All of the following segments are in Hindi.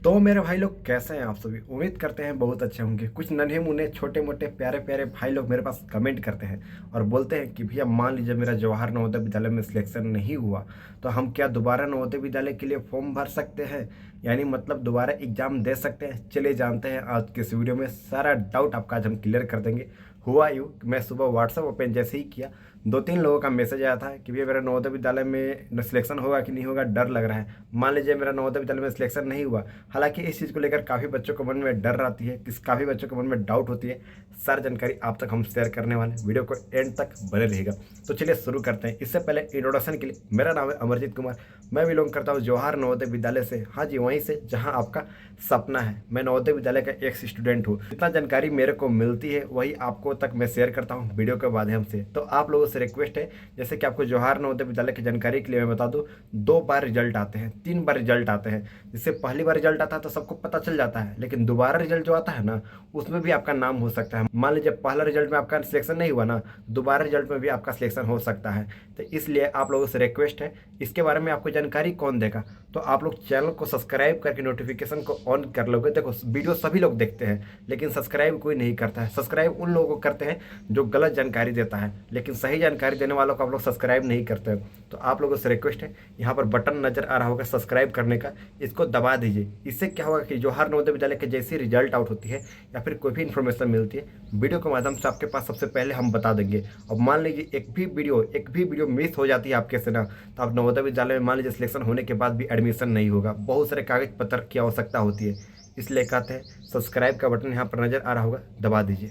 तो मेरे भाई लोग कैसे हैं आप सभी। उम्मीद करते हैं बहुत अच्छे होंगे। कुछ नन्हे मुन्ने छोटे मोटे प्यारे प्यारे भाई लोग मेरे पास कमेंट करते हैं और बोलते हैं कि भैया मान लीजिए मेरा जवाहर नवोदय विद्यालय में सिलेक्शन नहीं हुआ तो हम क्या दोबारा नवोदय विद्यालय के लिए फॉर्म भर सकते हैं, यानी मतलब दोबारा एग्जाम दे सकते हैं। चलिए जानते हैं आज के इस वीडियो में सारा डाउट आपका आज हम क्लियर कर देंगे। हुआ यूँ कि मैं सुबह व्हाट्सएप ओपन जैसे ही किया, 2-3 लोगों का मैसेज आया था कि भैया मेरा नवोदय विद्यालय में सिलेक्शन होगा कि नहीं होगा, डर लग रहा है। मान लीजिए मेरा नवोदय विद्यालय में सिलेक्शन नहीं हुआ, हालांकि इस चीज़ को लेकर काफ़ी बच्चों के मन में डर रहती है, काफ़ी बच्चों के मन में डाउट होती है। सारी जानकारी आप तक हम शेयर करने वाले हैं, वीडियो को एंड तक बने रहेगा। तो चलिए शुरू करते हैं। इससे पहले इंट्रोडक्शन के लिए, मेरा नाम है अमरजीत कुमार, मैं बिलोंग करता हूँ जवाहर नवोदय विद्यालय से। हाँ जी, वहीं से जहाँ आपका सपना है। मैं नवोदय विद्यालय का एक स्टूडेंट हूँ। जितना जानकारी मेरे को मिलती है वही आपको तक मैं शेयर करता हूँ वीडियो के माध्यम से। तो आप लोगों से रिक्वेस्ट है, जैसे कि आपको जवाहर नवोदय विद्यालय की जानकारी के लिए मैं बता दूं, 2 बार रिजल्ट आते हैं, 3 बार रिजल्ट आते हैं। जिससे पहली बार रिजल्ट आता है तो सबको पता चल जाता है, लेकिन दोबारा रिजल्ट जो आता है ना, उसमें भी आपका नाम हो सकता है। मान लीजिए पहला रिजल्ट में आपका सिलेक्शन नहीं हुआ ना, दोबारा रिजल्ट में भी आपका सिलेक्शन हो सकता है। तो इसलिए आप लोगों से रिक्वेस्ट है, इसके बारे में आपको जानकारी कौन देगा, तो आप लोग चैनल को सब्सक्राइब करके नोटिफिकेशन को ऑन कर लोगे। देखो वीडियो सभी लोग देखते हैं, लेकिन सब्सक्राइब कोई नहीं करता है। सब्सक्राइब उन लोगों को करते हैं जो गलत जानकारी देता है, लेकिन सही जानकारी देने वालों को आप लोग सब्सक्राइब नहीं करते हैं। तो आप लोगों से रिक्वेस्ट है, यहाँ पर बटन नजर आ रहा होगा सब्सक्राइब करने का, इसको दबा दीजिए। इससे क्या होगा कि जवाहर नवोदय विद्यालय के जैसी रिजल्ट आउट होती है या फिर कोई भी इन्फॉर्मेशन मिलती है, वीडियो के माध्यम से आपके पास सबसे पहले हम बता देंगे। और मान लीजिए एक भी वीडियो मिस हो जाती है आपके से ना, तो आप नवोदय विद्यालय में मान लीजिए सिलेक्शन होने के बाद भी एडमिशन नहीं होगा। बहुत सारे कागज पत्र की आवश्यकता होती है, इसलिए कहते हैं सब्सक्राइब का बटन यहाँ पर नजर आ रहा होगा, दबा दीजिए।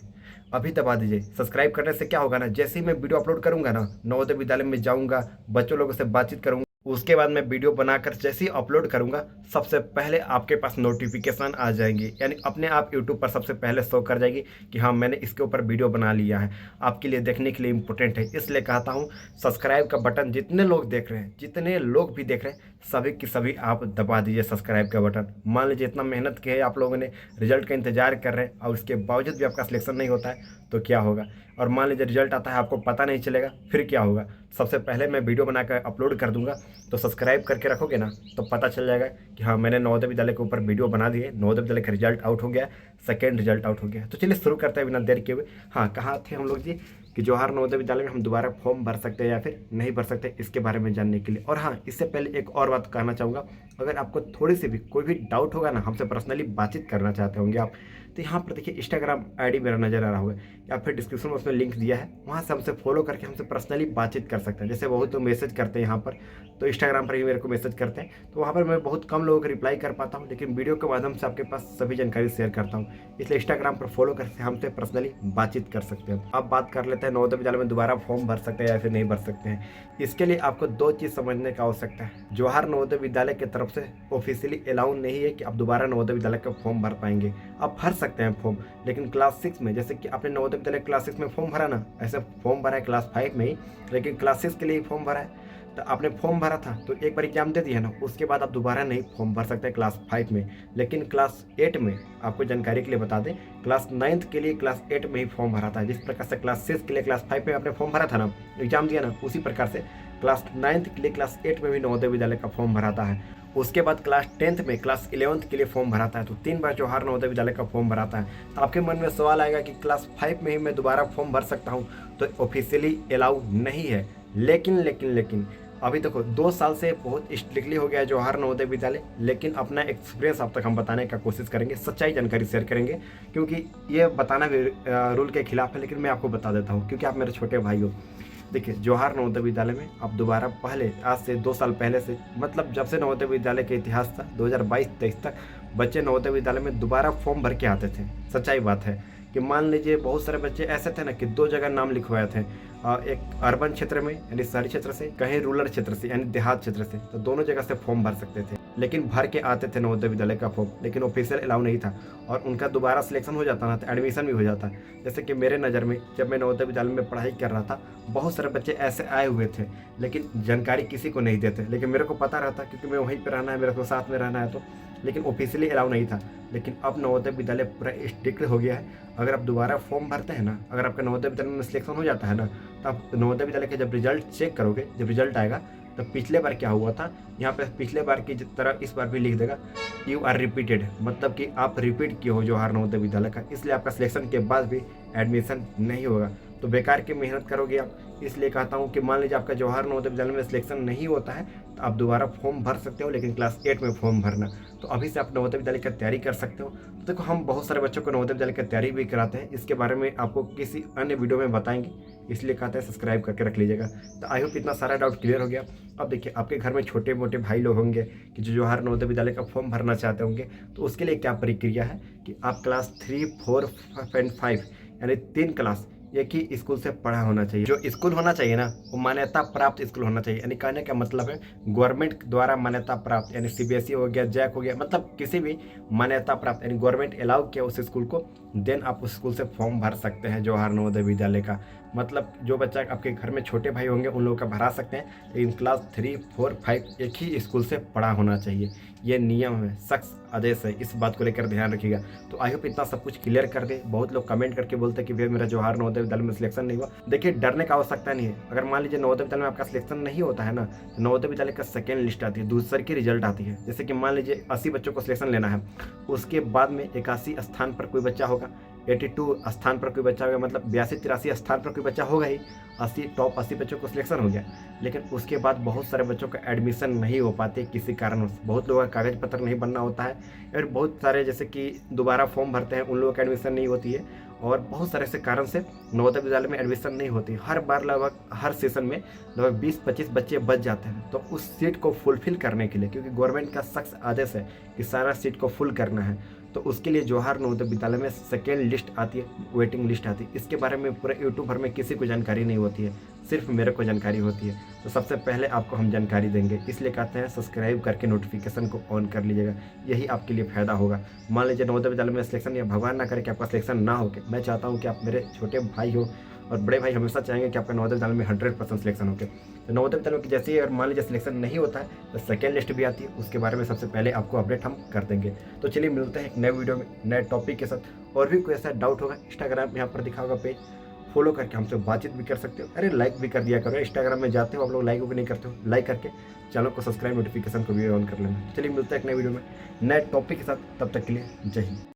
अभी दबा दीजिए। सब्सक्राइब करने से क्या होगा ना, जैसे ही मैं वीडियो अपलोड करूंगा ना, नवोदय विद्यालय में जाऊंगा, बच्चों लोगों से बातचीत करूंगा, उसके बाद मैं वीडियो बनाकर जैसे ही अपलोड करूंगा, सबसे पहले आपके पास नोटिफिकेशन आ जाएंगी, यानी अपने आप यूट्यूब पर सबसे पहले शो कर जाएगी कि हाँ मैंने इसके ऊपर वीडियो बना लिया है। आपके लिए देखने के लिए इंपॉर्टेंट है, इसलिए कहता हूँ सब्सक्राइब का बटन जितने लोग देख रहे हैं, जितने लोग भी देख रहे हैं, सभी की सभी आप दबा दीजिए सब्सक्राइब का बटन। मान लीजिए इतना मेहनत की है आप लोगों ने, रिजल्ट का इंतजार कर रहे हैं और उसके बावजूद भी आपका सिलेक्शन नहीं होता है तो क्या होगा। और मान लीजिए रिजल्ट आता है आपको पता नहीं चलेगा, फिर क्या होगा। सबसे पहले मैं वीडियो बनाकर अपलोड कर दूंगा, तो सब्सक्राइब करके रखोगे ना तो पता चल जाएगा कि हाँ मैंने नवोदय विद्यालय के ऊपर वीडियो बना दिए, नवोदय विद्यालय का रिजल्ट आउट हो गया, सेकेंड रिजल्ट आउट हो गया। तो चलिए शुरू करते हैं बिना देर के हुए। हाँ, कहाँ थे हम लोग जी, कि जवाहर नवोदय विद्यालय में हम दोबारा फॉर्म भर सकते हैं या फिर नहीं भर सकते, इसके बारे में जानने के लिए। और हाँ, इससे पहले एक और बात कहना चाहूँगा, अगर आपको थोड़ी सी भी कोई भी डाउट होगा ना, हमसे पर्सनली बातचीत करना चाहते होंगे आप, तो यहाँ पर देखिए इंस्टाग्राम आईडी मेरा नजर आ रहा होगा या फिर डिस्क्रिप्शन में उसमें लिंक दिया है, वहाँ से हमसे फॉलो करके हमसे पर्सनली बातचीत कर सकते हैं। जैसे बहुत तो मैसेज करते हैं यहाँ पर, तो इंस्टाग्राम पर ही मेरे को मैसेज करते हैं, तो वहाँ पर मैं बहुत कम लोगों को रिप्लाई कर पाता हूँ, लेकिन वीडियो के माध्यम से आपके पास सभी जानकारी शेयर करता हूँ। इसलिए इंस्टाग्राम पर फॉलो करके हमसे पर्सनली बातचीत कर सकते हैं। अब बात कर लेते हैं नवोदय विद्यालय में दोबारा फॉर्म भर सकते हैं या फिर नहीं भर सकते हैं। इसके लिए आपको 2 चीज़ समझने की आवश्यकता है। जवाहर नवोदय विद्यालय की तरफ से ऑफिशियली अलाउ नहीं है कि आप दोबारा नवोदय विद्यालय का फॉर्म भर पाएंगे। आप भर सकते हैं फॉर्म, लेकिन क्लास 6 में, जैसे कि आपने नवोदय विद्यालय क्लास 6 में फॉर्म भरा ना, ऐसे फॉर्म भरा है क्लास 5 में ही, लेकिन क्लास 6 के लिए फॉर्म भरा है। तो आपने फॉर्म भरा था तो एक बार एग्जाम दे दिया ना, उसके बाद आप दोबारा नहीं फॉर्म भर सकते क्लास 5 में। लेकिन क्लास 8 में, आपको जानकारी के लिए बता दें, क्लास 9th के लिए क्लास 8 में ही फॉर्म भरा था। जिस प्रकार से क्लास 6 के लिए क्लास 5 में आपने फॉर्म भरा था ना, एग्जाम दिया ना, उसी प्रकार से क्लास 9th के लिए क्लास 8 में भी नवोदय विद्यालय का फॉर्म भराता है। उसके बाद क्लास 10th में, क्लास 11th के लिए फॉर्म भराता है। तो 3 बार जवाहर नवोदय विद्यालय का फॉर्म भराता है। तो आपके मन में सवाल आएगा कि क्लास 5 में ही मैं दोबारा फॉर्म भर सकता हूँ, तो ऑफिशियली अलाउ नहीं है। लेकिन अभी देखो 2 साल से बहुत स्ट्रिक्टली हो गया है जवाहर नवोदय विद्यालय, लेकिन अपना एक्सपीरियंस आप तक हम बताने का कोशिश करेंगे, सच्चाई जानकारी शेयर करेंगे, क्योंकि ये बताना भी रूल के खिलाफ है, लेकिन मैं आपको बता देता हूँ क्योंकि आप मेरे छोटे भाई हो। देखिए जवाहर नवोदय विद्यालय में आप दोबारा, पहले आज से 2 साल पहले से, मतलब जब से नवोदय विद्यालय का इतिहास था 2022-23 तक, बच्चे नवोदय विद्यालय में दोबारा फॉर्म भर के आते थे। सच्चाई बात है कि मान लीजिए बहुत सारे बच्चे ऐसे थे ना कि 2 जगह नाम लिखवाए थे, एक अर्बन क्षेत्र में यानी शहरी क्षेत्र से, कहीं रूरल क्षेत्र से यानी देहात क्षेत्र से, तो दोनों जगह से फॉर्म भर सकते थे। लेकिन भर के आते थे नवोदय विद्यालय का फॉर्म, लेकिन ऑफिशियल अलाउ नहीं था और उनका दोबारा सिलेक्शन हो जाता ना तो एडमिशन भी हो जाता। जैसे कि मेरे नज़र में, जब मैं नवोदय विद्यालय में पढ़ाई कर रहा था, बहुत सारे बच्चे ऐसे आए हुए थे, लेकिन जानकारी किसी को नहीं देते, लेकिन मेरे को पता रहता क्योंकि मैं वहीं पर रहना है, मेरे को साथ में रहना है, तो लेकिन ऑफिशियली अलाउ नहीं था। लेकिन अब नवोदय विद्यालय पूरा स्ट्रिक्ट हो गया है। अगर आप दोबारा फॉर्म भरते हैं ना, अगर आपका नवोदय विद्यालय में सिलेक्शन हो जाता है ना, तो आप नवोदय विद्यालय का जब रिजल्ट चेक करोगे, जब रिजल्ट आएगा तो पिछले बार क्या हुआ था, यहाँ पे पिछले बार की तरह इस बार भी लिख देगा यू आर रिपीटेड, मतलब कि आप रिपीट किए हो जवाहर नवोदय विद्यालय का, इसलिए आपका सिलेक्शन के बाद भी एडमिशन नहीं होगा। तो बेकार की मेहनत करोगे आप, इसलिए कहता हूँ कि मान लीजिए आपका जवाहर नवोदय विद्यालय में सिलेक्शन नहीं होता है तो आप दोबारा फॉर्म भर सकते हो, लेकिन क्लास 8 में फॉर्म भरना। तो अभी से आप नवोदय विद्यालय की तैयारी कर सकते हो। तो देखो हम बहुत सारे बच्चों को नवोदय विद्यालय की तैयारी भी कराते हैं, इसके बारे में आपको किसी अन्य वीडियो में बताएंगे, इसलिए कहते हैं सब्सक्राइब करके रख लीजिएगा। तो आई होप इतना सारा डाउट क्लियर हो गया। अब देखिए आपके घर में छोटे मोटे भाई लोग होंगे कि जो जवाहर नवोदय विद्यालय का फॉर्म भरना चाहते होंगे, तो उसके लिए क्या प्रक्रिया है कि आप क्लास 3, 4 एंड 5 यानी 3 क्लास एक ही स्कूल से पढ़ा होना चाहिए। जो स्कूल होना चाहिए ना वो मान्यता प्राप्त स्कूल होना चाहिए, यानी कहने का मतलब है गवर्नमेंट द्वारा मान्यता प्राप्त, यानी सीबीएसई हो गया, जैक हो गया, मतलब किसी भी मान्यता प्राप्त यानी गवर्नमेंट अलाउ किया उस स्कूल को, देन आप उस स्कूल से फॉर्म भर सकते हैं जवाहर नवोदय विद्यालय का। मतलब जो बच्चा आपके घर में छोटे भाई होंगे उन लोगों का भरा सकते हैं, लेकिन क्लास 3, 4, 5 एक ही स्कूल से पढ़ा होना चाहिए। ये नियम है, सख्त आदेश है, इस बात को लेकर ध्यान रखिएगा। तो आई होप इतना सब कुछ क्लियर कर दे। बहुत लोग कमेंट करके बोलते हैं कि भैया मेरा जवाहर नवोदय विद्यालय में सिलेक्शन नहीं हुआ। देखिए डरने का आवश्यकता नहीं है। अगर मान लीजिए नवोदय विद्यालय में आपका सिलेक्शन नहीं होता है ना, तो नवोदय विद्यालय का सेकेंड लिस्ट आती है, दूसरे की रिजल्ट आती है। जैसे कि मान लीजिए 80 बच्चों को सिलेक्शन लेना है, उसके बाद में 81 स्थान पर कोई बच्चा होगा, 82 स्थान पर कोई बच्चा होगा, मतलब 82-83 स्थान पर कोई बच्चा होगा ही, टॉप 80 बच्चों को सिलेक्शन हो गया। लेकिन उसके बाद बहुत सारे बच्चों का एडमिशन नहीं हो पाते किसी कारणवश, बहुत लोगों का कागज पत्र नहीं बनना होता है, और बहुत सारे जैसे कि दोबारा फॉर्म भरते हैं उन लोगों का एडमिशन नहीं होती है, और बहुत सारे ऐसे कारण से नवोदय विद्यालय में एडमिशन नहीं होती। हर बार लगभग हर सेशन में लगभग 20-25 बच्चे बच जाते हैं। तो उस सीट को फुलफिल करने के लिए, क्योंकि गवर्नमेंट का सख्त आदेश है कि सारा सीट को फुल करना है, तो उसके लिए जवाहर नवोदय विद्यालय में सेकेंड लिस्ट आती है, वेटिंग लिस्ट आती है। इसके बारे में पूरे यूट्यूब भर में किसी को जानकारी नहीं होती है, सिर्फ मेरे को जानकारी होती है। तो सबसे पहले आपको हम जानकारी देंगे, इसलिए कहते हैं सब्सक्राइब करके नोटिफिकेशन को ऑन कर लीजिएगा, यही आपके लिए फ़ायदा होगा। मान लीजिए नवोदय विद्यालय में सिलेक्शन, या भगवान ना करे कि आपका सिलेक्शन ना हो, मैं चाहता हूँ कि आप मेरे छोटे भाई हो, और बड़े भाई हमेशा चाहेंगे कि आपका नवोदय विद्यालय में 100% सिलेक्शन हो। तो नवोदय विद्यालय की जैसे ही अगर मान लीजिए सिलेक्शन नहीं होता है तो सेकेंड लिस्ट भी आती है, उसके बारे में सबसे पहले आपको अपडेट हम कर देंगे। तो चलिए मिलते हैं एक नए वीडियो में नए टॉपिक के साथ। और भी कोई ऐसा डाउट होगा, इंस्टाग्राम यहाँ पर दिखा होगा पेज, फॉलो करके हमसे बातचीत भी कर सकते हो। अरे लाइक भी कर दिया करो, इंस्टाग्राम में जाते हो आप लोग लाइक भी नहीं करते हो, लाइक करके चैनल को सब्सक्राइब, नोटिफिकेशन को भी ऑन कर लेना। चलिए मिलते हैं एक नए वीडियो में नए टॉपिक के साथ, तब तक के लिए जय हिंद।